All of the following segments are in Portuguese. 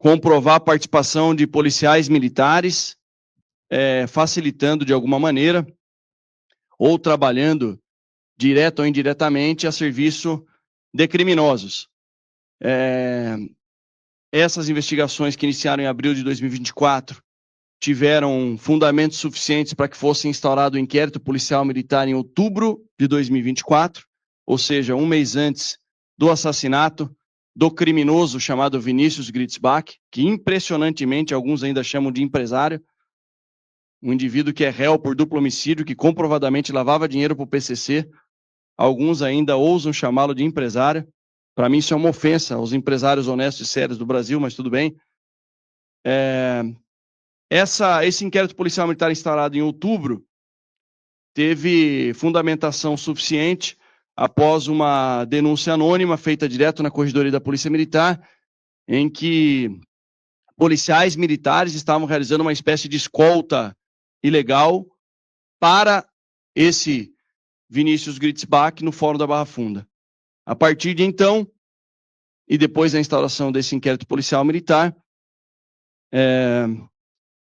comprovar a participação de policiais militares, facilitando de alguma maneira, ou trabalhando direto ou indiretamente a serviço de criminosos. Essas investigações que iniciaram em abril de 2024 tiveram fundamentos suficientes para que fosse instaurado o inquérito policial militar em outubro de 2024, ou seja, um mês antes do assassinato do criminoso chamado Vinícius Gritzbach, que impressionantemente alguns ainda chamam de empresário, um indivíduo que é réu por duplo homicídio, que comprovadamente lavava dinheiro para o PCC, alguns ainda ousam chamá-lo de empresário. Para mim isso é uma ofensa aos empresários honestos e sérios do Brasil, mas tudo bem. Esse inquérito policial militar instaurado em outubro teve fundamentação suficiente após uma denúncia anônima feita direto na Corregedoria da Polícia Militar, em que policiais militares estavam realizando uma espécie de escolta ilegal para esse Vinícius Gritzbach no Fórum da Barra Funda. A partir de então, e depois da instauração desse inquérito policial militar,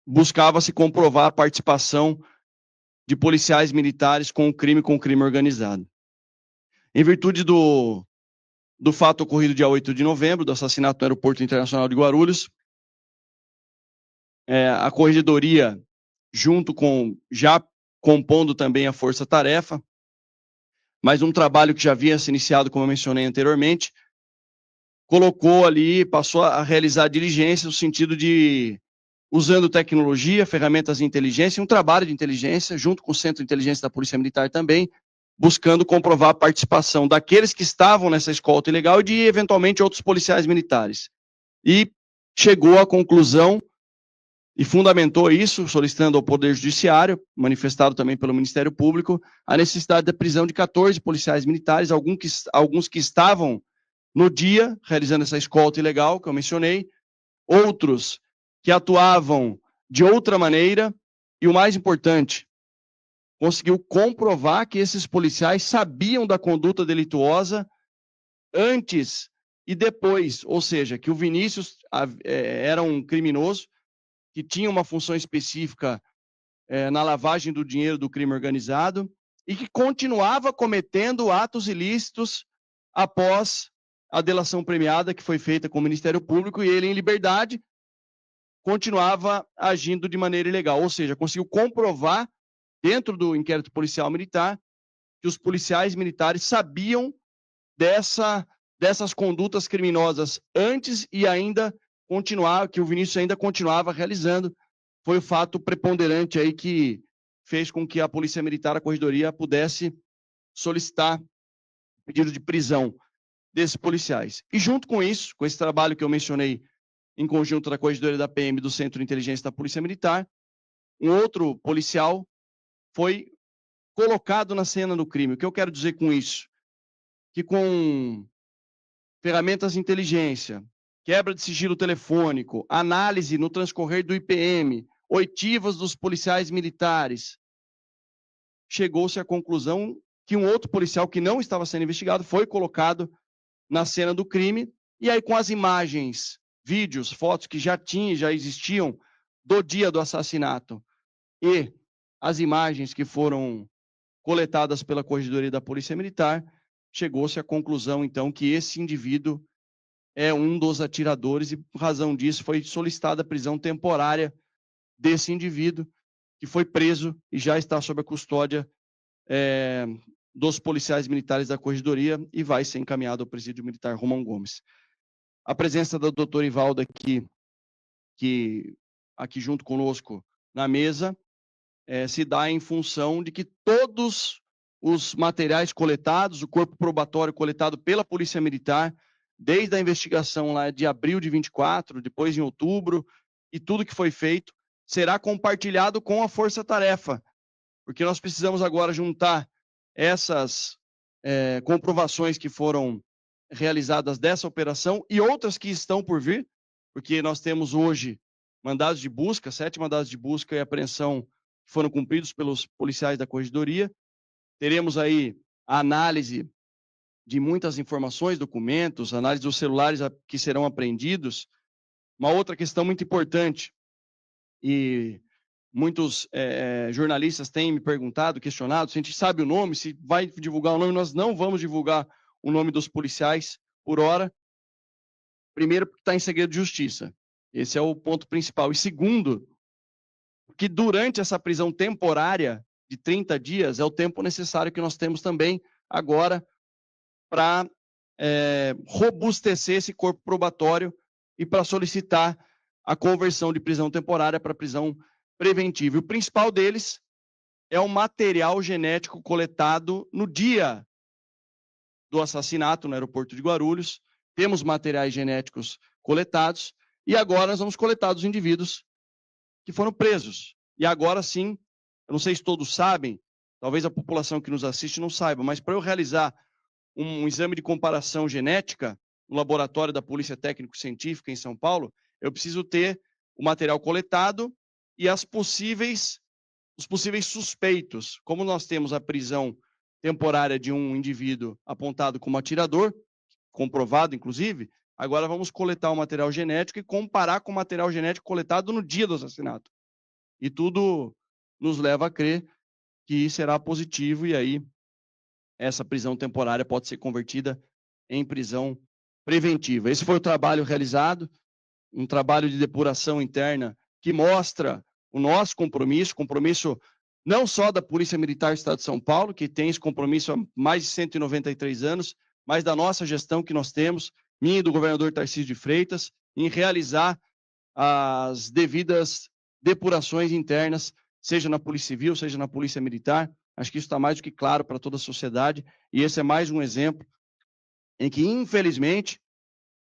buscava-se comprovar a participação de policiais militares com o crime organizado. Em virtude do fato ocorrido dia 8 de novembro, do assassinato no Aeroporto Internacional de Guarulhos, a Corregedoria, já compondo também a Força Tarefa, mas um trabalho que já havia se iniciado, como eu mencionei anteriormente, colocou ali, passou a realizar diligências no sentido de, usando tecnologia, ferramentas de inteligência, um trabalho de inteligência, junto com o Centro de Inteligência da Polícia Militar também, buscando comprovar a participação daqueles que estavam nessa escolta ilegal e de, eventualmente, outros policiais militares. E chegou à conclusão, e fundamentou isso, solicitando ao Poder Judiciário, manifestado também pelo Ministério Público, a necessidade da prisão de 14 policiais militares, alguns que estavam no dia, realizando essa escolta ilegal, que eu mencionei, outros que atuavam de outra maneira, e o mais importante, conseguiu comprovar que esses policiais sabiam da conduta delituosa antes e depois, ou seja, que o Vinícius era um criminoso, que tinha uma função específica na lavagem do dinheiro do crime organizado e que continuava cometendo atos ilícitos após a delação premiada que foi feita com o Ministério Público, e ele, em liberdade, continuava agindo de maneira ilegal. Ou seja, conseguiu comprovar, dentro do inquérito policial militar, que os policiais militares sabiam dessas condutas criminosas antes e ainda que o Vinícius ainda continuava realizando. Foi o fato preponderante aí que fez com que a Polícia Militar, a Corregedoria, pudesse solicitar pedido de prisão desses policiais. E junto com isso, com esse trabalho que eu mencionei em conjunto da Corregedoria da PM e do Centro de Inteligência da Polícia Militar, um outro policial foi colocado na cena do crime. O que eu quero dizer com isso? Que com ferramentas de inteligência, quebra de sigilo telefônico, análise no transcorrer do IPM, oitivas dos policiais militares, chegou-se à conclusão que um outro policial que não estava sendo investigado foi colocado na cena do crime, e aí com as imagens, vídeos, fotos que já existiam do dia do assassinato e as imagens que foram coletadas pela Corregedoria da Polícia Militar, chegou-se à conclusão, então, que esse indivíduo é um dos atiradores e, por razão disso, foi solicitada a prisão temporária desse indivíduo, que foi preso e já está sob a custódia dos policiais militares da Corregedoria e vai ser encaminhado ao Presídio Militar Romão Gomes. A presença da doutora Ivalda aqui junto conosco na mesa se dá em função de que todos os materiais coletados, o corpo probatório coletado pela Polícia Militar, desde a investigação lá de abril de 24, depois em outubro, e tudo que foi feito, será compartilhado com a Força Tarefa, porque nós precisamos agora juntar essas comprovações que foram realizadas dessa operação e outras que estão por vir, porque nós temos hoje mandados de busca, 7 mandados de busca e apreensão que foram cumpridos pelos policiais da Corregedoria. Teremos aí a análise de muitas informações, documentos, análise dos celulares que serão apreendidos, Uma outra questão muito importante, e muitos jornalistas têm me perguntado, questionado, se a gente sabe o nome, se vai divulgar o nome. Nós não vamos divulgar o nome dos policiais por hora. Primeiro, porque está em segredo de justiça. Esse é o ponto principal. E segundo, que durante essa prisão temporária de 30 dias é o tempo necessário que nós temos também agora para robustecer esse corpo probatório e para solicitar a conversão de prisão temporária para prisão preventiva. E o principal deles é o material genético coletado no dia do assassinato no aeroporto de Guarulhos. Temos materiais genéticos coletados e agora nós vamos coletar dos indivíduos que foram presos. E agora sim, eu não sei se todos sabem, talvez a população que nos assiste não saiba, mas para eu realizar um exame de comparação genética no laboratório da Polícia Técnico-Científica em São Paulo, eu preciso ter o material coletado e os possíveis suspeitos. Como nós temos a prisão temporária de um indivíduo apontado como atirador, comprovado inclusive, agora vamos coletar o material genético e comparar com o material genético coletado no dia do assassinato. E tudo nos leva a crer que será positivo e aí essa prisão temporária pode ser convertida em prisão preventiva. Esse foi o trabalho realizado, um trabalho de depuração interna que mostra o nosso compromisso não só da Polícia Militar do Estado de São Paulo, que tem esse compromisso há mais de 193 anos, mas da nossa gestão que nós temos, minha e do governador Tarcísio de Freitas, em realizar as devidas depurações internas, seja na Polícia Civil, seja na Polícia Militar. Acho que isso está mais do que claro para toda a sociedade, e esse é mais um exemplo em que, infelizmente,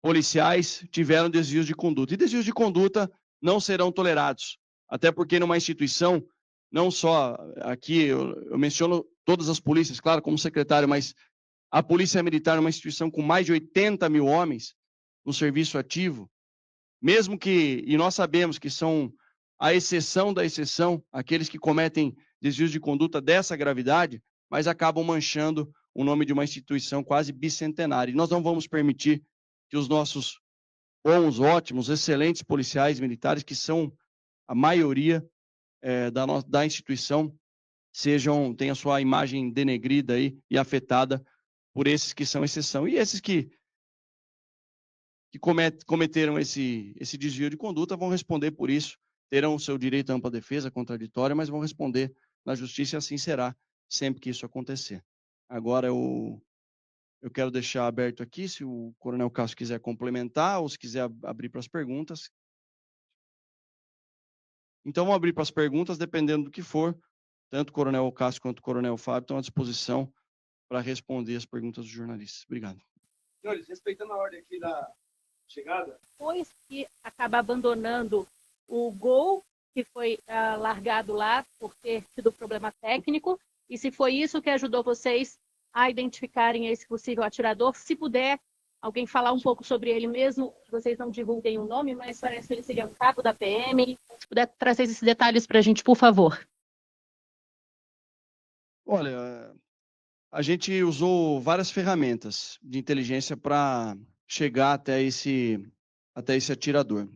policiais tiveram desvios de conduta. E desvios de conduta não serão tolerados, até porque numa instituição, não só aqui, eu menciono todas as polícias, claro, como secretário, mas a Polícia Militar é uma instituição com mais de 80 mil homens no serviço ativo, mesmo que, e nós sabemos que são a exceção da exceção, aqueles que cometem desvios de conduta dessa gravidade, mas acabam manchando o nome de uma instituição quase bicentenária. E nós não vamos permitir que os nossos bons, ótimos, excelentes policiais militares, que são a maioria da instituição, tenham a sua imagem denegrida aí e afetada por esses que são exceção. E esses que cometeram esse desvio de conduta vão responder por isso, terão o seu direito à ampla defesa contraditória, mas vão responder na justiça e assim será sempre que isso acontecer. Agora eu quero deixar aberto aqui, se o Coronel Cássio quiser complementar ou se quiser abrir para as perguntas. Então, vamos abrir para as perguntas, dependendo do que for. Tanto o Coronel Cássio quanto o Coronel Fábio estão à disposição para responder as perguntas dos jornalistas. Obrigado. Senhores, respeitando a ordem aqui da chegada. Depois que acaba abandonando o Gol, que foi largado lá por ter tido problema técnico, e se foi isso que ajudou vocês a identificarem esse possível atirador, se puder alguém falar um pouco sobre ele mesmo, vocês não divulguem o nome, mas parece que ele seria um cabo da PM, se puder trazer esses detalhes para a gente, por favor. Olha, a gente usou várias ferramentas de inteligência para chegar até esse atirador.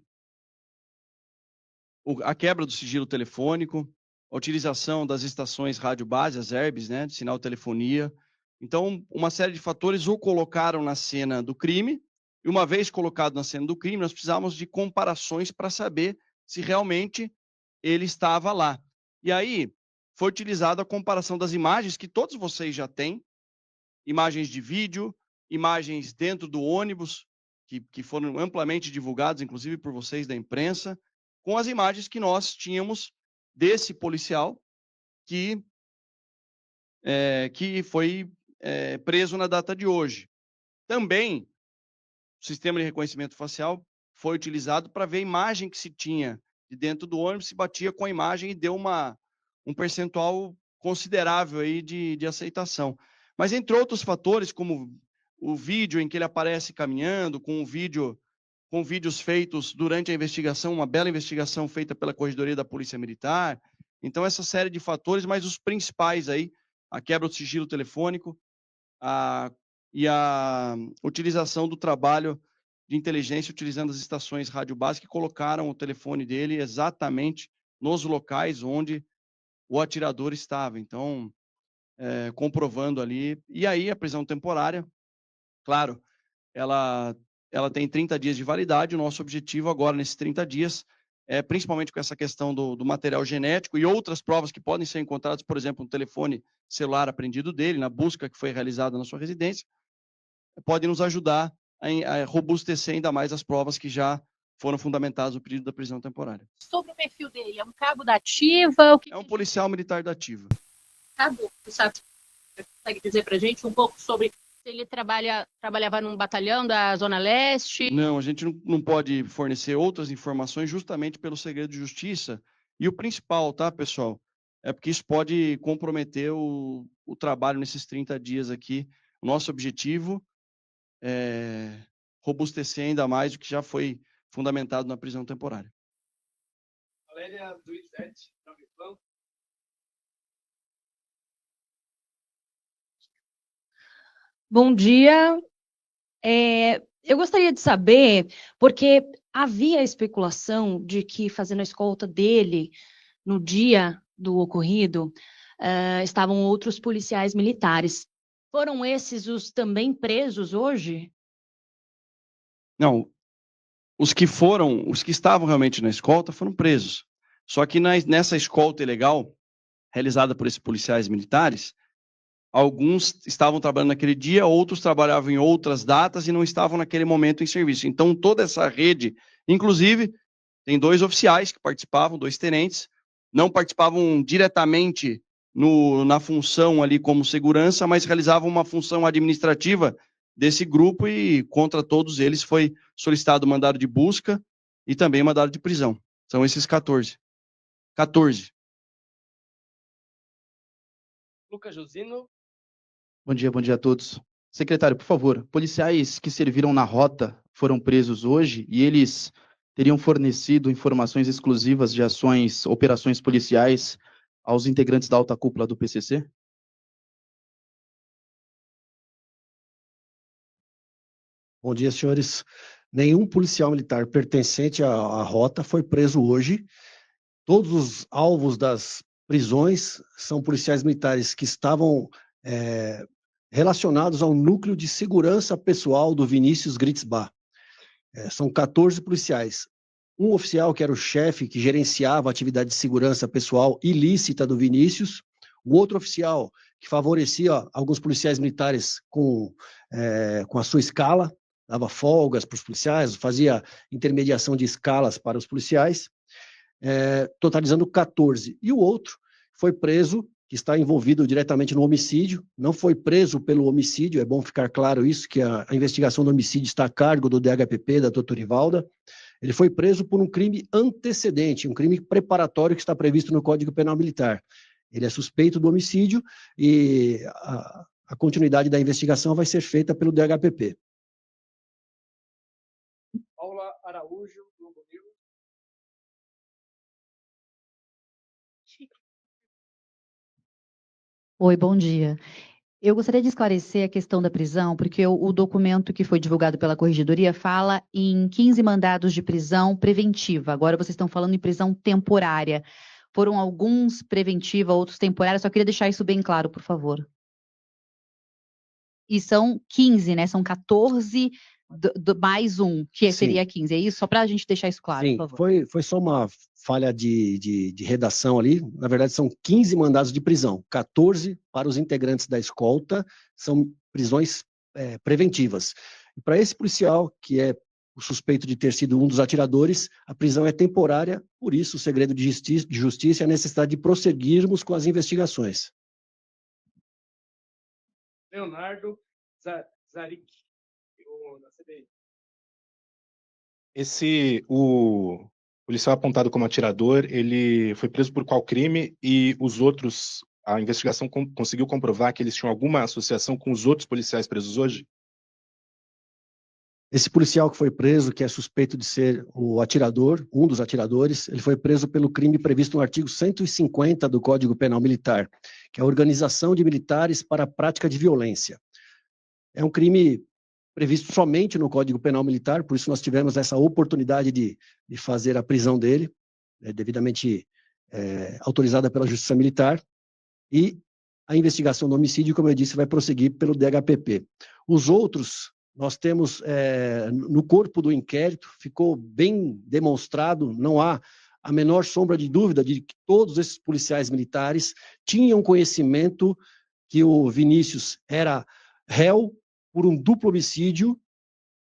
A quebra do sigilo telefônico, a utilização das estações rádio base, as ERBs, né, de sinal telefonia. Então, uma série de fatores o colocaram na cena do crime, e uma vez colocado na cena do crime, nós precisávamos de comparações para saber se realmente ele estava lá. E aí, foi utilizada a comparação das imagens que todos vocês já têm, imagens de vídeo, imagens dentro do ônibus, que foram amplamente divulgadas, inclusive por vocês da imprensa, com as imagens que nós tínhamos desse policial que foi preso na data de hoje. Também, o sistema de reconhecimento facial foi utilizado para ver a imagem que se tinha de dentro do ônibus, se batia com a imagem e deu um percentual considerável aí de aceitação. Mas, entre outros fatores, como o vídeo em que ele aparece caminhando, com vídeos feitos durante a investigação, uma bela investigação feita pela Corregedoria da Polícia Militar. Então, essa série de fatores, mas os principais aí, a quebra do sigilo telefônico e a utilização do trabalho de inteligência utilizando as estações rádio básicas que colocaram o telefone dele exatamente nos locais onde o atirador estava. Então, comprovando ali. E aí, a prisão temporária, claro, ela tem 30 dias de validade. O nosso objetivo agora, nesses 30 dias, principalmente com essa questão do material genético e outras provas que podem ser encontradas, por exemplo, no telefone celular apreendido dele, na busca que foi realizada na sua residência, podem nos ajudar a robustecer ainda mais as provas que já foram fundamentadas no pedido da prisão temporária. Sobre o perfil dele, é um cabo da ativa? É um policial militar da ativa. Cabo, você consegue dizer para a gente um pouco sobre se ele trabalhava num batalhão da Zona Leste? Não, a gente não pode fornecer outras informações justamente pelo segredo de justiça. E o principal, tá, pessoal, é porque isso pode comprometer o trabalho nesses 30 dias aqui. O nosso objetivo é robustecer ainda mais o que já foi fundamentado na prisão temporária. Valéria do I7, Nova Irlanda. Bom dia. Eu gostaria de saber, porque havia especulação de que, fazendo a escolta dele no dia do ocorrido, estavam outros policiais militares. Foram esses os também presos hoje? Não, os que estavam realmente na escolta foram presos. Só que nessa escolta ilegal, realizada por esses policiais militares, alguns estavam trabalhando naquele dia, outros trabalhavam em outras datas e não estavam naquele momento em serviço. Então, toda essa rede, inclusive, tem 2 oficiais que participavam, 2 tenentes, não participavam diretamente na função ali como segurança, mas realizavam uma função administrativa desse grupo e contra todos eles foi solicitado mandado de busca e também mandado de prisão. São esses 14. 14. Lucas Josino. Bom dia a todos. Secretário, por favor, policiais que serviram na rota foram presos hoje e eles teriam fornecido informações exclusivas de operações policiais aos integrantes da alta cúpula do PCC? Bom dia, senhores. Nenhum policial militar pertencente à rota foi preso hoje. Todos os alvos das prisões são policiais militares que estavam relacionados ao núcleo de segurança pessoal do Vinícius Gritzbach. São 14 policiais. Um oficial, que era o chefe, que gerenciava a atividade de segurança pessoal ilícita do Vinícius. O outro oficial, que favorecia alguns policiais militares com a sua escala, dava folgas para os policiais, fazia intermediação de escalas para os policiais, totalizando 14. E o outro foi preso, que está envolvido diretamente no homicídio, não foi preso pelo homicídio, é bom ficar claro isso, que a investigação do homicídio está a cargo do DHPP, da doutora Rivalda. Ele foi preso por um crime antecedente, um crime preparatório que está previsto no Código Penal Militar. Ele é suspeito do homicídio e a continuidade da investigação vai ser feita pelo DHPP. Paula Araújo, Globo News. Oi, bom dia. Eu gostaria de esclarecer a questão da prisão, porque o documento que foi divulgado pela Corregedoria fala em 15 mandados de prisão preventiva. Agora vocês estão falando em prisão temporária. Foram alguns preventiva, outros temporários. Só queria deixar isso bem claro, por favor. E são 15, né? São 14 mais um, que seria 15. É isso? Só para a gente deixar isso claro, Sim, por favor. foi só uma falha de redação ali. Na verdade, são 15 mandados de prisão. 14 para os integrantes da escolta, são prisões preventivas. E para esse policial, que é o suspeito de ter sido um dos atiradores, a prisão é temporária, por isso o segredo de justiça e a necessidade de prosseguirmos com as investigações. Leonardo Zarik, da CBI. O policial apontado como atirador, ele foi preso por qual crime e os outros, a investigação conseguiu comprovar que eles tinham alguma associação com os outros policiais presos hoje? Esse policial que foi preso, que é suspeito de ser o atirador, um dos atiradores, ele foi preso pelo crime previsto no artigo 150 do Código Penal Militar, que é a organização de militares para a prática de violência. É um crime previsto somente no Código Penal Militar, por isso nós tivemos essa oportunidade de fazer a prisão dele, devidamente autorizada pela Justiça Militar, e a investigação do homicídio, como eu disse, vai prosseguir pelo DHPP. Os outros, nós temos, no corpo do inquérito, ficou bem demonstrado, não há a menor sombra de dúvida de que todos esses policiais militares tinham conhecimento que o Vinícius era réu por um duplo homicídio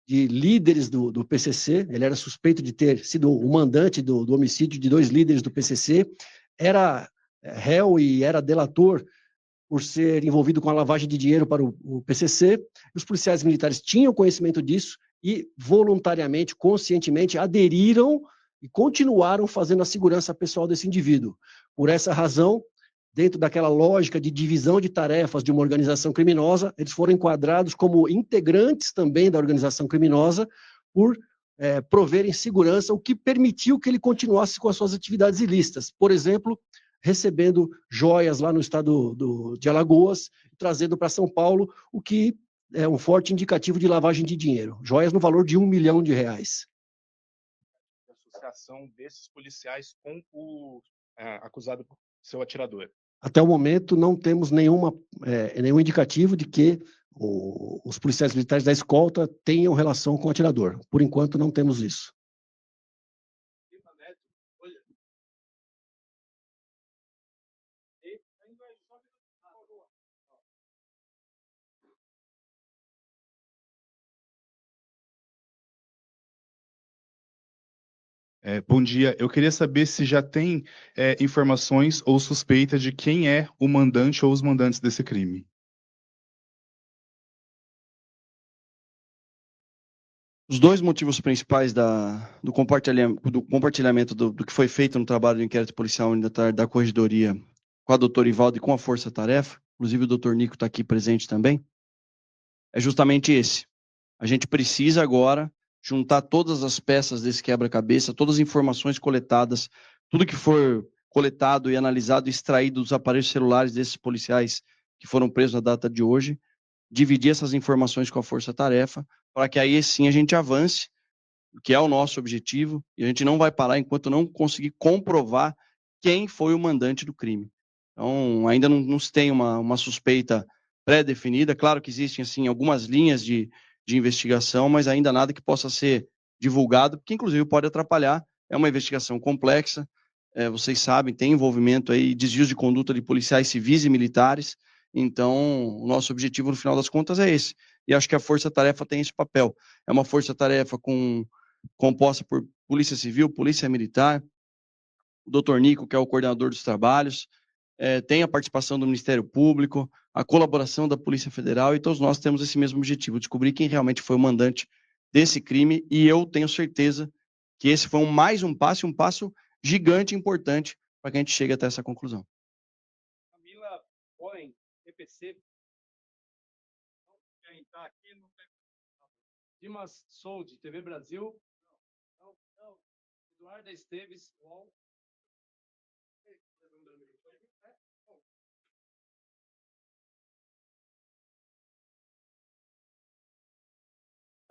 de líderes do PCC, ele era suspeito de ter sido o mandante do homicídio de 2 líderes do PCC, era réu e era delator por ser envolvido com a lavagem de dinheiro para o PCC. Os policiais militares tinham conhecimento disso e voluntariamente, conscientemente, aderiram e continuaram fazendo a segurança pessoal desse indivíduo. Por essa razão, dentro daquela lógica de divisão de tarefas de uma organização criminosa, eles foram enquadrados como integrantes também da organização criminosa por proverem segurança, o que permitiu que ele continuasse com as suas atividades ilícitas. Por exemplo, recebendo joias lá no estado de Alagoas, trazendo para São Paulo, o que é um forte indicativo de lavagem de dinheiro. Joias no valor de R$1 milhão. Associação desses policiais com o acusado por ser o atirador. Até o momento, não temos nenhum indicativo de que os policiais militares da escolta tenham relação com o atirador. Por enquanto, não temos isso. Bom dia, eu queria saber se já tem informações ou suspeita de quem é o mandante ou os mandantes desse crime. Os 2 motivos principais do compartilhamento do que foi feito no trabalho do inquérito policial da Corregedoria com a doutora Ivaldo e com a Força Tarefa, inclusive o doutor Nico está aqui presente também, é justamente esse. A gente precisa agora juntar todas as peças desse quebra-cabeça, todas as informações coletadas, tudo que for coletado e analisado e extraído dos aparelhos celulares desses policiais que foram presos na data de hoje, dividir essas informações com a Força-Tarefa, para que aí sim a gente avance, que é o nosso objetivo, e a gente não vai parar enquanto não conseguir comprovar quem foi o mandante do crime. Então, ainda não se tem uma suspeita pré-definida. Claro que existem assim, algumas linhas de investigação, mas ainda nada que possa ser divulgado, porque inclusive pode atrapalhar. É uma investigação complexa, vocês sabem, tem envolvimento aí, desvios de conduta de policiais civis e militares, então o nosso objetivo no final das contas é esse, e acho que a Força-Tarefa tem esse papel. É uma força-tarefa composta por Polícia Civil, Polícia Militar, o doutor Nico, que é o coordenador dos trabalhos, tem a participação do Ministério Público, a colaboração da Polícia Federal, e todos nós temos esse mesmo objetivo, descobrir quem realmente foi o mandante desse crime, e eu tenho certeza que esse foi mais um passo gigante e importante para que a gente chegue até essa conclusão. Camila Boen, EPC. Quer entrar aqui? Não tem. Dimas Soldi, TV Brasil. Não. Eduarda Esteves, UOL.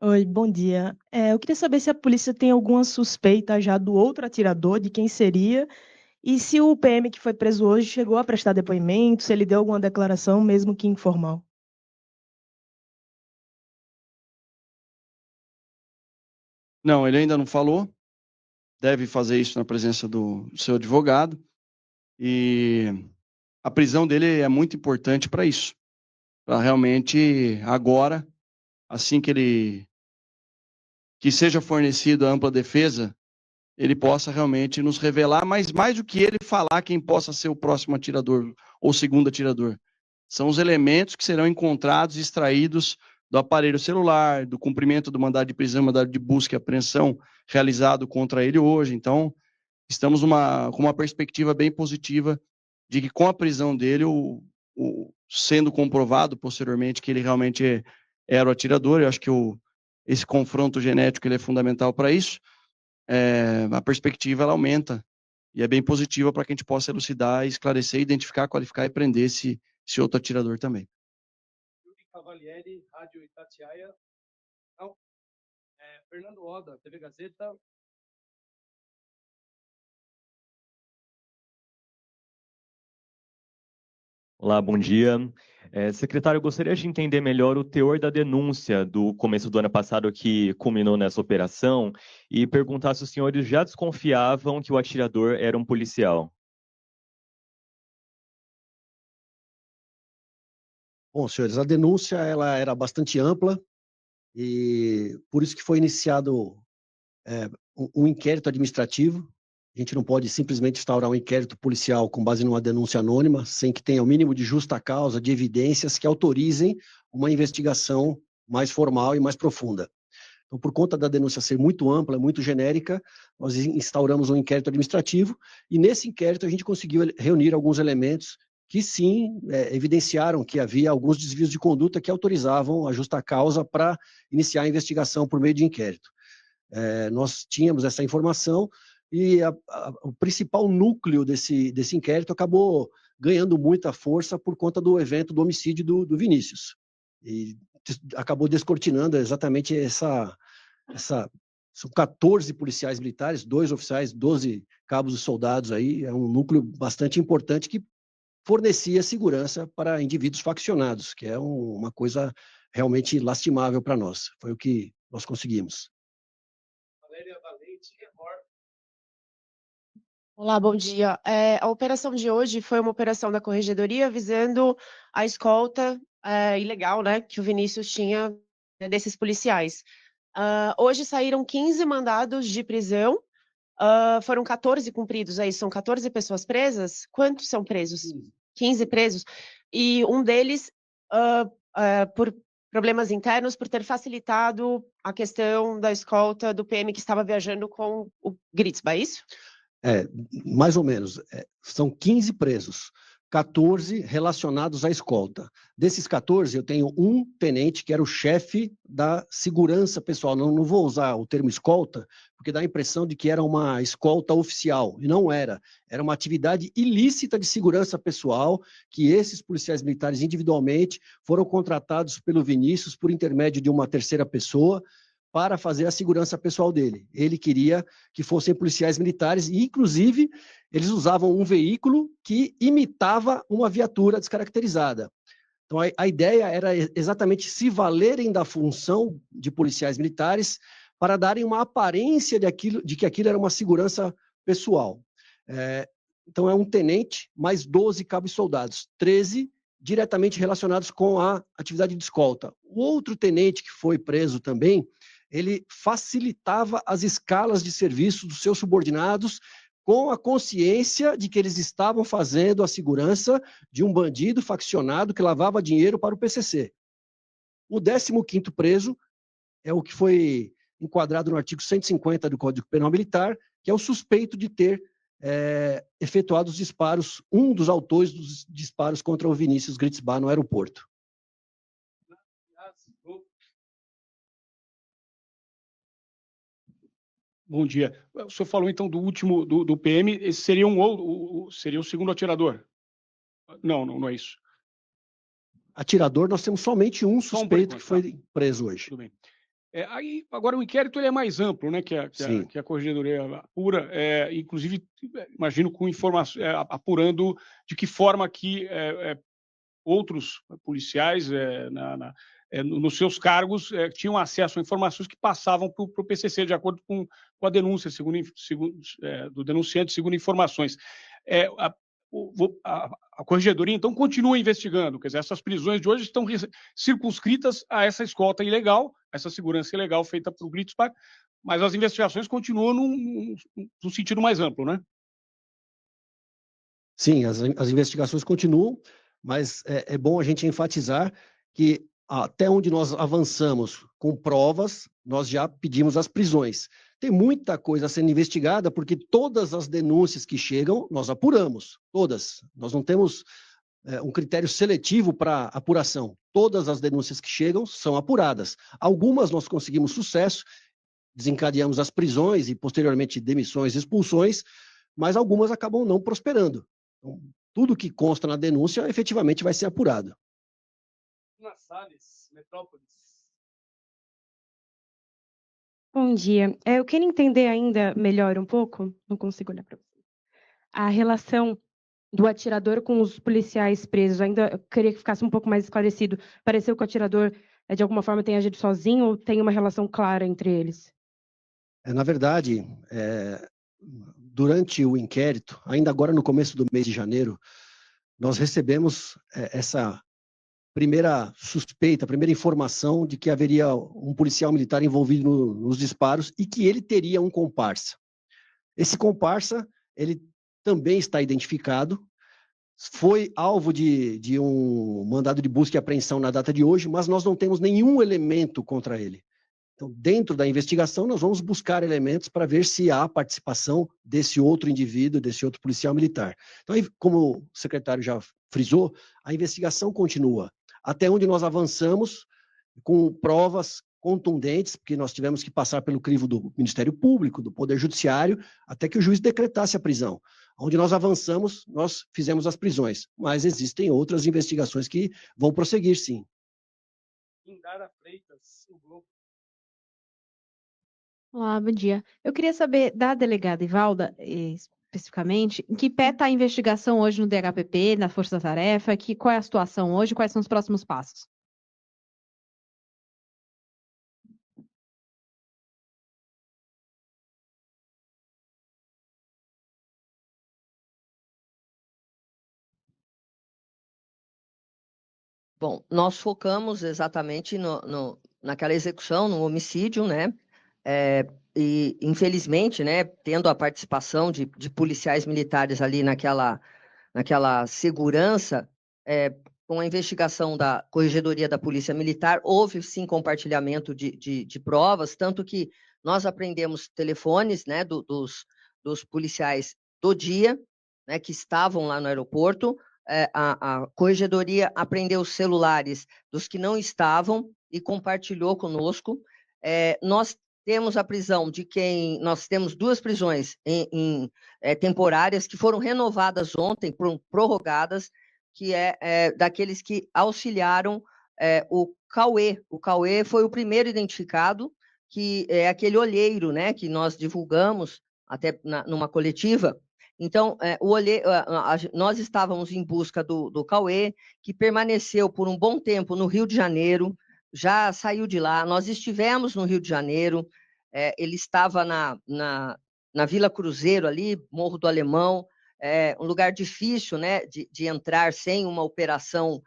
Oi, bom dia. Eu queria saber se a polícia tem alguma suspeita já do outro atirador, de quem seria, e se o PM que foi preso hoje chegou a prestar depoimento, se ele deu alguma declaração, mesmo que informal. Não, ele ainda não falou, deve fazer isso na presença do seu advogado, e a prisão dele é muito importante para isso, para realmente agora, assim que seja fornecido a ampla defesa, ele possa realmente nos revelar, mas mais do que ele falar quem possa ser o próximo atirador ou segundo atirador. São os elementos que serão encontrados e extraídos do aparelho celular, do cumprimento do mandado de prisão, mandado de busca e apreensão realizado contra ele hoje. Então, estamos com uma perspectiva bem positiva de que com a prisão dele, sendo comprovado posteriormente que ele realmente era o atirador, eu acho que esse confronto genético ele é fundamental para isso, a perspectiva ela aumenta e é bem positiva para que a gente possa elucidar, esclarecer, identificar, qualificar e prender esse outro atirador também. Yuri Cavalieri, Rádio Itatiaia. Fernando Oda, TV Gazeta. Olá, bom dia. Secretário, eu gostaria de entender melhor o teor da denúncia do começo do ano passado que culminou nessa operação e perguntar se os senhores já desconfiavam que o atirador era um policial. Bom, senhores, a denúncia ela era bastante ampla e por isso que foi iniciado um inquérito administrativo. A gente não pode simplesmente instaurar um inquérito policial com base numa denúncia anônima, sem que tenha o mínimo de justa causa, de evidências que autorizem uma investigação mais formal e mais profunda. Então, por conta da denúncia ser muito ampla, muito genérica, nós instauramos um inquérito administrativo e nesse inquérito a gente conseguiu reunir alguns elementos que sim evidenciaram que havia alguns desvios de conduta que autorizavam a justa causa para iniciar a investigação por meio de inquérito. Nós tínhamos essa informação e o principal núcleo desse inquérito acabou ganhando muita força por conta do evento do homicídio do Vinícius. E acabou descortinando exatamente são 14 policiais militares, 2 oficiais, 12 cabos e soldados aí, é um núcleo bastante importante que fornecia segurança para indivíduos faccionados, que é uma coisa realmente lastimável para nós. Foi o que nós conseguimos. Valéria Valente, Record. Olá, bom dia. A operação de hoje foi uma operação da Corregedoria visando a escolta ilegal, né, que o Vinícius tinha desses policiais. Hoje saíram 15 mandados de prisão, foram 14 cumpridos, aí são 14 pessoas presas. Quantos são presos? 15 presos. E um deles, por problemas internos, por ter facilitado a questão da escolta do PM que estava viajando com o Gritzba, é isso? Mais ou menos. São 15 presos, 14 relacionados à escolta. Desses 14, eu tenho um tenente que era o chefe da segurança pessoal. Não vou usar o termo escolta, porque dá a impressão de que era uma escolta oficial, e não era. Era uma atividade ilícita de segurança pessoal, que esses policiais militares individualmente foram contratados pelo Vinícius por intermédio de uma terceira pessoa, para fazer a segurança pessoal dele. Ele queria que fossem policiais militares e, inclusive, eles usavam um veículo que imitava uma viatura descaracterizada. Então, a ideia era exatamente se valerem da função de policiais militares para darem uma aparência de que aquilo era uma segurança pessoal. Então, é um tenente mais 12 cabos soldados, 13 diretamente relacionados com a atividade de escolta. O outro tenente que foi preso também, ele facilitava as escalas de serviço dos seus subordinados com a consciência de que eles estavam fazendo a segurança de um bandido faccionado que lavava dinheiro para o PCC. O 15º preso é o que foi enquadrado no artigo 150 do Código Penal Militar, que é o suspeito de ter efetuado os disparos, um dos autores dos disparos contra o Vinícius Gritzba no aeroporto. Bom dia. O senhor falou então do último, do PM, esse seria seria o segundo atirador? Não é isso. Atirador, nós temos somente um suspeito que foi preso hoje. Tudo bem. Agora, o inquérito ele é mais amplo, né, que a Corregedoria apura, inclusive, imagino, com informações, apurando de que forma que outros policiais, nos seus cargos, tinham acesso a informações que passavam para o PCC, de acordo com a denúncia do denunciante, segundo informações. A Corregedoria, então, continua investigando, quer dizer, essas prisões de hoje estão circunscritas a essa escolta ilegal, essa segurança ilegal feita por Gritzba, mas as investigações continuam num sentido mais amplo, né? Sim, as investigações continuam, mas é bom a gente enfatizar que até onde nós avançamos com provas, nós já pedimos as prisões. Tem muita coisa sendo investigada, porque todas as denúncias que chegam, nós apuramos, todas. Nós não temos um critério seletivo para apuração. Todas as denúncias que chegam são apuradas. Algumas nós conseguimos sucesso, desencadeamos as prisões e, posteriormente, demissões e expulsões, mas algumas acabam não prosperando. Então, tudo que consta na denúncia, efetivamente, vai ser apurado. Salles, Metrópolis. Bom dia. Eu queria entender ainda melhor um pouco, não consigo olhar para você, a relação do atirador com os policiais presos. Ainda eu queria que ficasse um pouco mais esclarecido. Pareceu que o atirador, de alguma forma, tem agido sozinho ou tem uma relação clara entre eles? Na verdade, durante o inquérito, ainda agora no começo do mês de janeiro, nós recebemos essa primeira suspeita, a primeira informação de que haveria um policial militar envolvido nos disparos e que ele teria um comparsa. Esse comparsa, ele também está identificado, foi alvo de um mandado de busca e apreensão na data de hoje, mas nós não temos nenhum elemento contra ele. Então, dentro da investigação, nós vamos buscar elementos para ver se há participação desse outro indivíduo, desse outro policial militar. Então, como o secretário já frisou, a investigação continua. Até onde nós avançamos com provas contundentes, porque nós tivemos que passar pelo crivo do Ministério Público, do Poder Judiciário, até que o juiz decretasse a prisão. Onde nós avançamos, nós fizemos as prisões, mas existem outras investigações que vão prosseguir, sim. Indara Freitas, o Globo. Olá, bom dia. Eu queria saber da delegada Ivalda, especificamente, em que pé está a investigação hoje no DHPP, na Força Tarefa, qual é a situação hoje, quais são os próximos passos? Bom, nós focamos exatamente naquela execução, no homicídio, né? E, infelizmente, né, tendo a participação de policiais militares ali naquela segurança, com a investigação da Corregedoria da Polícia Militar, houve, sim, compartilhamento de provas, tanto que nós apreendemos telefones, né, dos policiais do dia, né, que estavam lá no aeroporto. A Corregedoria apreendeu os celulares dos que não estavam e compartilhou conosco. Nós temos a prisão de quem... Nós temos 2 prisões temporárias que foram renovadas ontem, prorrogadas, que daqueles que auxiliaram o Cauê. O Cauê foi o primeiro identificado, que é aquele olheiro, né, que nós divulgamos até numa coletiva. Então, nós estávamos em busca do Cauê, que permaneceu por um bom tempo no Rio de Janeiro, já saiu de lá. Nós estivemos no Rio de Janeiro, ele estava na Vila Cruzeiro ali, Morro do Alemão, um lugar difícil, né, de entrar sem uma operação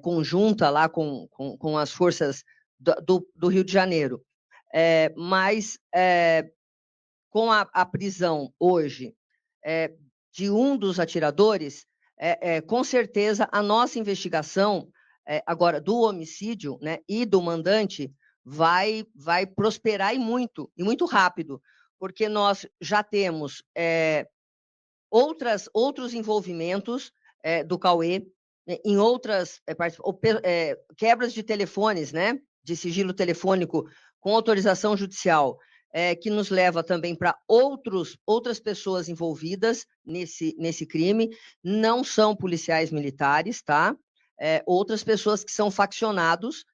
conjunta lá com as forças do Rio de Janeiro. Mas com a prisão hoje de um dos atiradores, com certeza a nossa investigação agora do homicídio, né, e do mandante vai prosperar e muito rápido, porque nós já temos outros envolvimentos do Cauê em outras quebras de telefones, né, de sigilo telefônico com autorização judicial, que nos leva também para outras pessoas envolvidas nesse crime. Não são policiais militares, tá? Outras pessoas que são faccionados.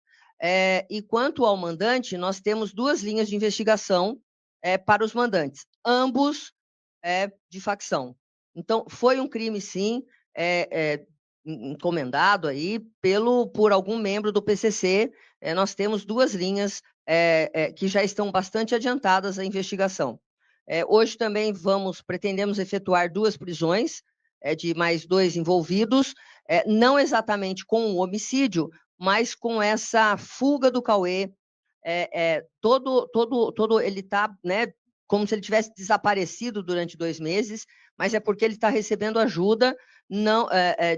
E quanto ao mandante, nós temos 2 linhas de investigação para os mandantes, ambos de facção. Então, foi um crime, sim, encomendado aí por algum membro do PCC. Nós temos 2 linhas que já estão bastante adiantadas a investigação. Hoje também pretendemos efetuar 2 prisões de mais 2 envolvidos, não exatamente com o homicídio, mas com essa fuga do Cauê. Ele está, né, como se ele tivesse desaparecido durante 2 meses, mas é porque ele está recebendo ajuda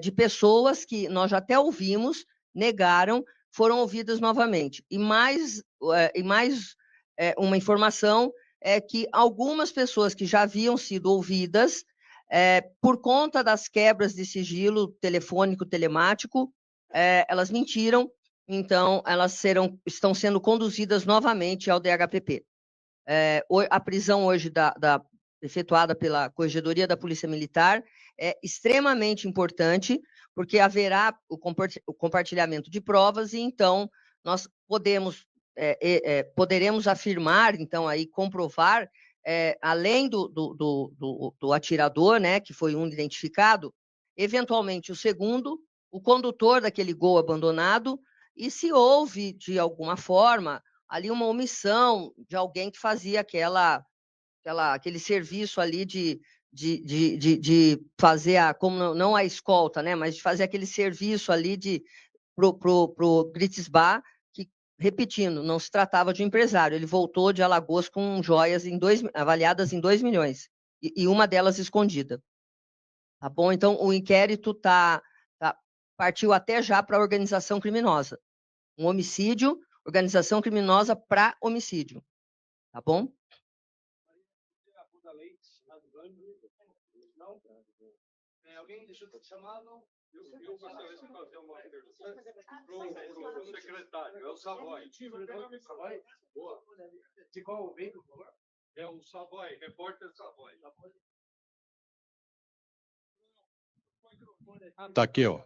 de pessoas que nós já até ouvimos, negaram, foram ouvidas novamente. E mais uma informação é que algumas pessoas que já haviam sido ouvidas, por conta das quebras de sigilo telefônico, telemático, elas mentiram, então elas estão sendo conduzidas novamente ao DHPP. A prisão hoje efetuada pela Corregedoria da Polícia Militar é extremamente importante, porque haverá o compartilhamento de provas e, então, nós podemos poderemos afirmar, então, aí comprovar, além do atirador, né, que foi um identificado, eventualmente o segundo, o condutor daquele Gol abandonado, e se houve, de alguma forma, ali uma omissão de alguém que fazia aquele serviço ali de fazer, como não a escolta, né, mas de fazer aquele serviço ali pro Grits Bar, que, repetindo, não se tratava de um empresário, ele voltou de Alagoas com joias avaliadas em 2 milhões, e uma delas escondida. Tá bom? Então, o inquérito partiu até já para a organização criminosa. Um homicídio, organização criminosa para homicídio. Tá bom? Alguém deixou de ser chamado? Eu gostaria de fazer uma pergunta para o secretário. É o Savoy. Boa. De qual veículo, por favor? É o Savoy, repórter Savoy. Está aqui, ó.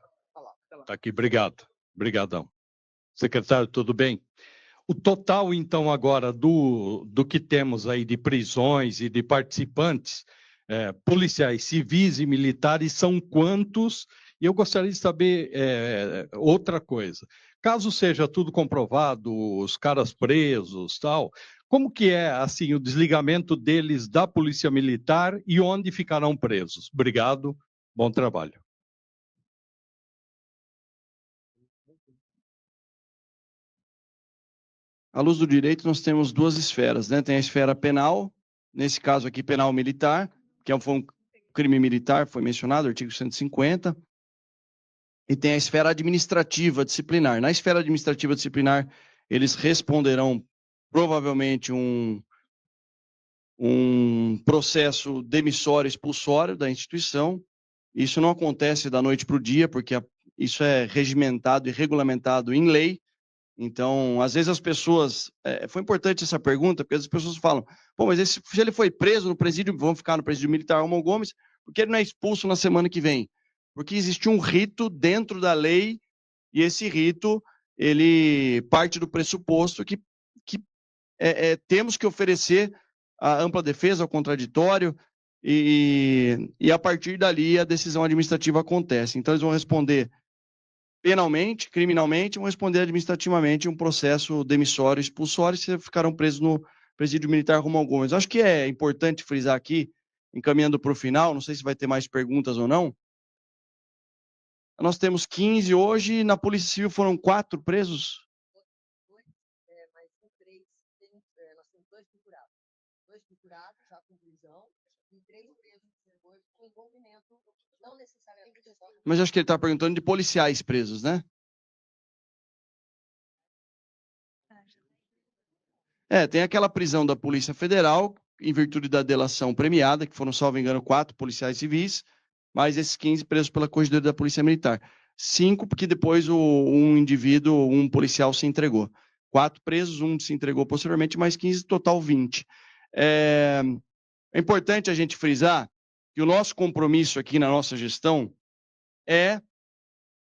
Está aqui, obrigado. Obrigadão. Secretário, tudo bem? O total, então, agora do que temos aí de prisões e de participantes, policiais civis e militares, são quantos? E eu gostaria de saber outra coisa. Caso seja tudo comprovado, os caras presos, tal, como que é, assim, o desligamento deles da Polícia Militar e onde ficarão presos? Obrigado, bom trabalho. À luz do direito, nós temos 2 esferas, né? Tem a esfera penal, nesse caso aqui, penal militar, que foi um crime militar, foi mencionado, artigo 150, e tem a esfera administrativa disciplinar. Na esfera administrativa disciplinar, eles responderão provavelmente um processo demissório expulsório da instituição. Isso não acontece da noite para o dia, porque isso é regimentado e regulamentado em lei. Então, às vezes as pessoas... foi importante essa pergunta, porque as pessoas falam, pô, mas se ele foi preso no presídio, vamos ficar no presídio militar Romão Gomes, porque ele não é expulso na semana que vem? Porque existe um rito dentro da lei, e esse rito, ele parte do pressuposto que temos que oferecer a ampla defesa, ao contraditório, e a partir dali a decisão administrativa acontece. Então, eles vão responder penalmente, criminalmente, vão responder administrativamente um processo demissório, expulsório, e ficarão presos no presídio militar Romão Gomes. Acho que é importante frisar aqui, encaminhando para o final, não sei se vai ter mais perguntas ou não. Nós temos 15 hoje, na Polícia Civil foram 4 presos? Mais 3, nós temos 2 procurados. 2 procurados, já com prisão, e 3 presos depois com envolvimento, não necessariamente... Mas acho que ele está perguntando de policiais presos, né? Tem aquela prisão da Polícia Federal, em virtude da delação premiada, que foram, salvo engano, 4 policiais civis, mais esses 15 presos pela Corregedoria da Polícia Militar. 5, porque depois um policial se entregou. 4 presos, 1 se entregou posteriormente, mais 15, total 20. É importante a gente frisar que o nosso compromisso aqui na nossa gestão é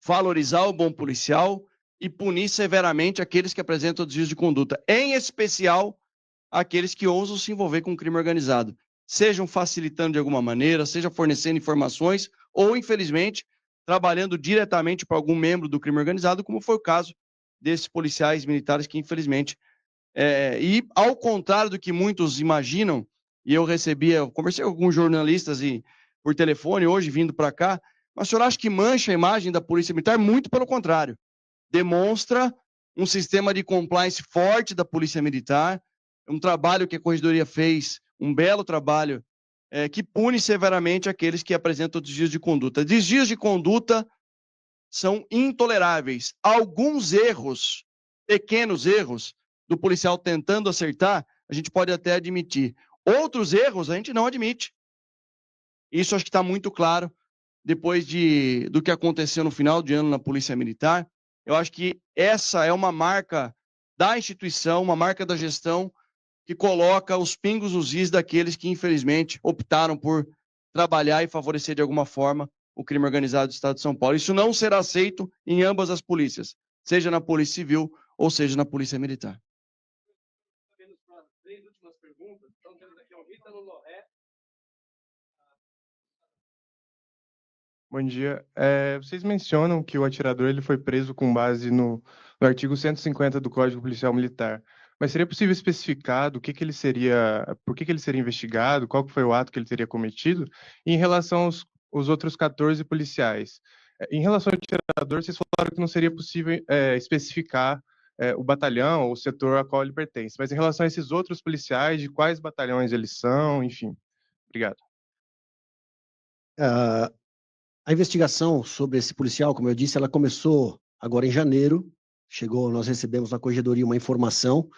valorizar o bom policial e punir severamente aqueles que apresentam desvios de conduta, em especial aqueles que ousam se envolver com o crime organizado, sejam facilitando de alguma maneira, seja fornecendo informações ou, infelizmente, trabalhando diretamente para algum membro do crime organizado, como foi o caso desses policiais militares que, infelizmente, e ao contrário do que muitos imaginam, e eu conversei com alguns jornalistas por telefone hoje, vindo para cá, mas o senhor acha que mancha a imagem da Polícia Militar? Muito pelo contrário. Demonstra um sistema de compliance forte da Polícia Militar, um trabalho que a Corregedoria fez, um belo trabalho, que pune severamente aqueles que apresentam desvios de conduta. Desvios de conduta são intoleráveis. Alguns erros, pequenos erros, do policial tentando acertar, a gente pode até admitir. Outros erros a gente não admite. Isso acho que está muito claro depois do que aconteceu no final de ano na Polícia Militar. Eu acho que essa é uma marca da instituição, uma marca da gestão, que coloca os pingos nos is daqueles que, infelizmente, optaram por trabalhar e favorecer de alguma forma o crime organizado do Estado de São Paulo. Isso não será aceito em ambas as polícias, seja na Polícia Civil ou seja na Polícia Militar. Ítalo Loré. Bom dia. Vocês mencionam que o atirador ele foi preso com base no artigo 150 do Código Policial Militar. Mas seria possível especificar do que ele seria, por que ele seria investigado, qual que foi o ato que ele teria cometido, e em relação aos outros 14 policiais? Em relação ao atirador, vocês falaram que não seria possível especificar o batalhão ou o setor a qual ele pertence. Mas em relação a esses outros policiais, de quais batalhões eles são, enfim. Obrigado. A investigação sobre esse policial, como eu disse, ela começou agora em janeiro. Nós recebemos na corregedoria uma informação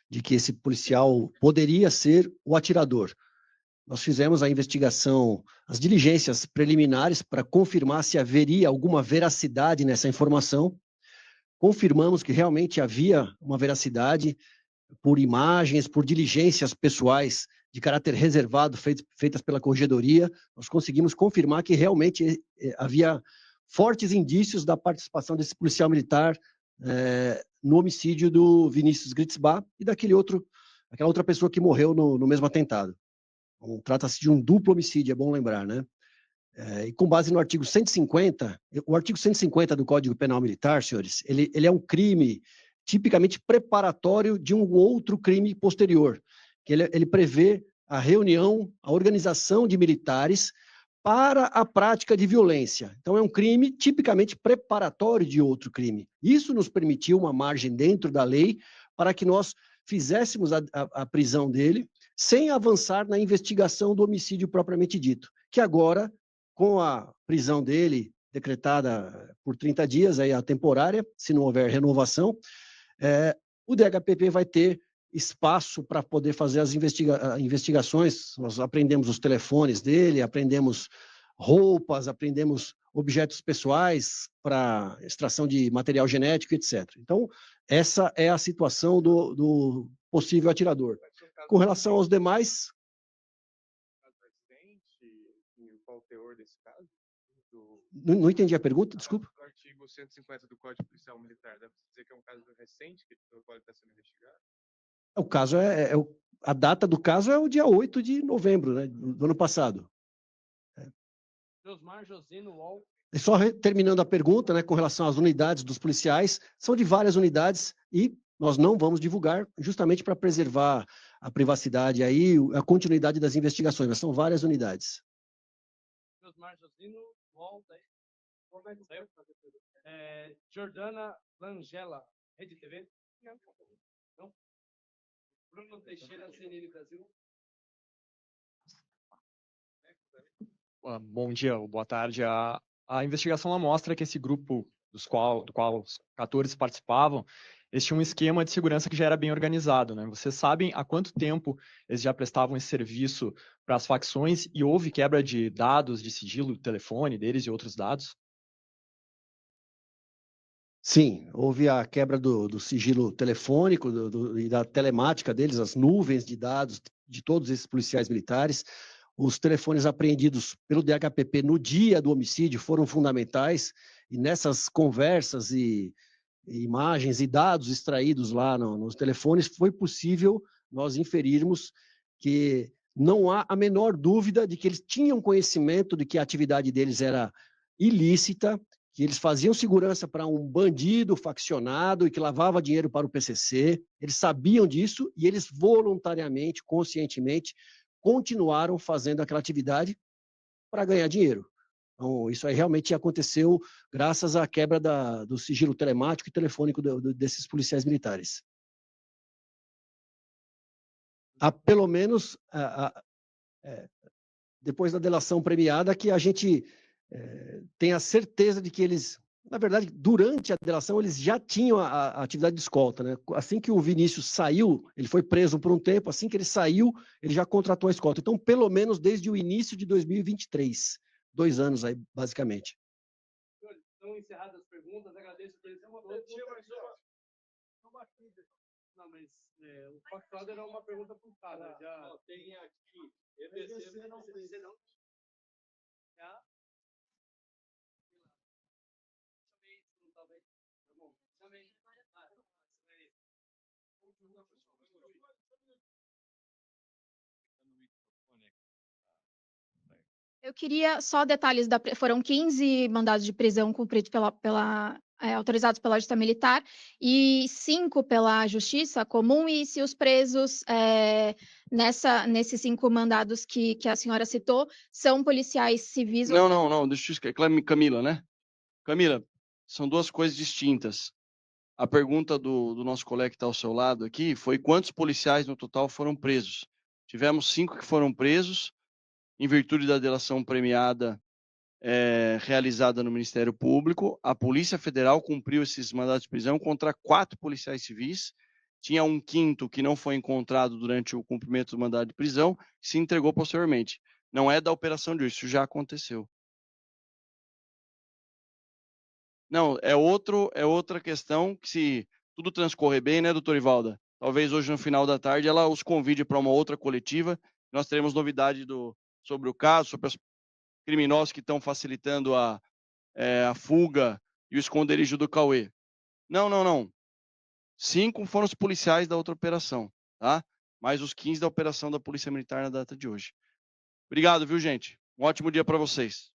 de que esse policial poderia ser o atirador. Nós fizemos a investigação, as diligências preliminares para confirmar se haveria alguma veracidade nessa informação. Confirmamos que realmente havia uma veracidade por imagens, por diligências pessoais de caráter reservado feitas pela corregedoria. Nós conseguimos confirmar que realmente havia fortes indícios da participação desse policial militar no homicídio do Vinícius Gritzbach e daquela outra pessoa que morreu no mesmo atentado. Então, trata-se de um duplo homicídio, é bom lembrar, né? E com base no artigo 150, o artigo 150 do Código Penal Militar, senhores, ele é um crime tipicamente preparatório de um outro crime posterior, que ele prevê a reunião, a organização de militares para a prática de violência. Então, é um crime tipicamente preparatório de outro crime. Isso nos permitiu uma margem dentro da lei para que nós fizéssemos a prisão dele sem avançar na investigação do homicídio propriamente dito, que agora, com a prisão dele decretada por 30 dias, aí a temporária, se não houver renovação, o DHPP vai ter espaço para poder fazer as investigações. Nós aprendemos os telefones dele, aprendemos roupas, aprendemos objetos pessoais para extração de material genético, etc. Então, essa é a situação do possível atirador. Com relação aos demais... Qual o teor desse caso? Não entendi a pergunta, desculpa. O artigo 150 do Código Policial Militar, deve dizer que é um caso recente pelo qual ele está sendo investigado? O caso a data do caso é o dia 8 de novembro, né, do ano passado. Josmar Josino Wall. E só terminando a pergunta, né, com relação às unidades dos policiais, são de várias unidades e nós não vamos divulgar justamente para preservar a privacidade aí, a continuidade das investigações, mas são várias unidades. Josmar Josino Wall. Jordana Langella, Rede TV? Não? Bruno Teixeira, CNN Brasil. Bom dia, ou boa tarde. A investigação ela mostra que esse grupo do qual os 14 participavam, eles tinham um esquema de segurança que já era bem organizado, né? Vocês sabem há quanto tempo eles já prestavam esse serviço para as facções e houve quebra de dados, de sigilo do telefone deles e outros dados? Sim, houve a quebra do sigilo telefônico e da telemática deles, as nuvens de dados de todos esses policiais militares. Os telefones apreendidos pelo DHPP no dia do homicídio foram fundamentais, e nessas conversas e imagens e dados extraídos lá nos telefones, foi possível nós inferirmos que não há a menor dúvida de que eles tinham conhecimento de que a atividade deles era ilícita, que eles faziam segurança para um bandido faccionado e que lavava dinheiro para o PCC. Eles sabiam disso e eles voluntariamente, conscientemente, continuaram fazendo aquela atividade para ganhar dinheiro. Então, isso aí realmente aconteceu graças à quebra do sigilo telemático e telefônico desses policiais militares. Pelo menos, depois da delação premiada, que a gente tem a certeza de que eles, na verdade, durante a delação, eles já tinham a atividade de escolta, né? Assim que o Vinícius saiu, ele foi preso por um tempo, assim que ele saiu, ele já contratou a escolta. Então, pelo menos desde o início de 2023, 2 anos aí, basicamente. Estão encerradas as perguntas, agradeço por isso. Não, mas o factuado era uma pergunta por cada. Já tem aqui. EBC não. Já. Também. Eu queria só detalhes foram 15 mandados de prisão cumpridos autorizados pela Justiça Militar e 5 pela Justiça Comum, e se os presos nesses 5 mandados que a senhora citou são policiais civis ou... Não, deixa eu explicar. Camila, né? Camila, são duas coisas distintas. A pergunta do nosso colega que está ao seu lado aqui foi quantos policiais no total foram presos. Tivemos 5 que foram presos, em virtude da delação premiada realizada no Ministério Público. A Polícia Federal cumpriu esses mandados de prisão contra 4 policiais civis. Tinha um 5º que não foi encontrado durante o cumprimento do mandado de prisão, que se entregou posteriormente. Não é da operação de hoje, isso já aconteceu. Não, é outra questão que, se tudo transcorrer bem, né, doutor Ivalda? Talvez hoje, no final da tarde, ela os convide para uma outra coletiva. Nós teremos novidade sobre o caso, sobre os criminosos que estão facilitando a fuga e o esconderijo do Cauê. Não. 5 foram os policiais da outra operação, tá? Mais os 15 da operação da Polícia Militar na data de hoje. Obrigado, viu, gente? Um ótimo dia para vocês.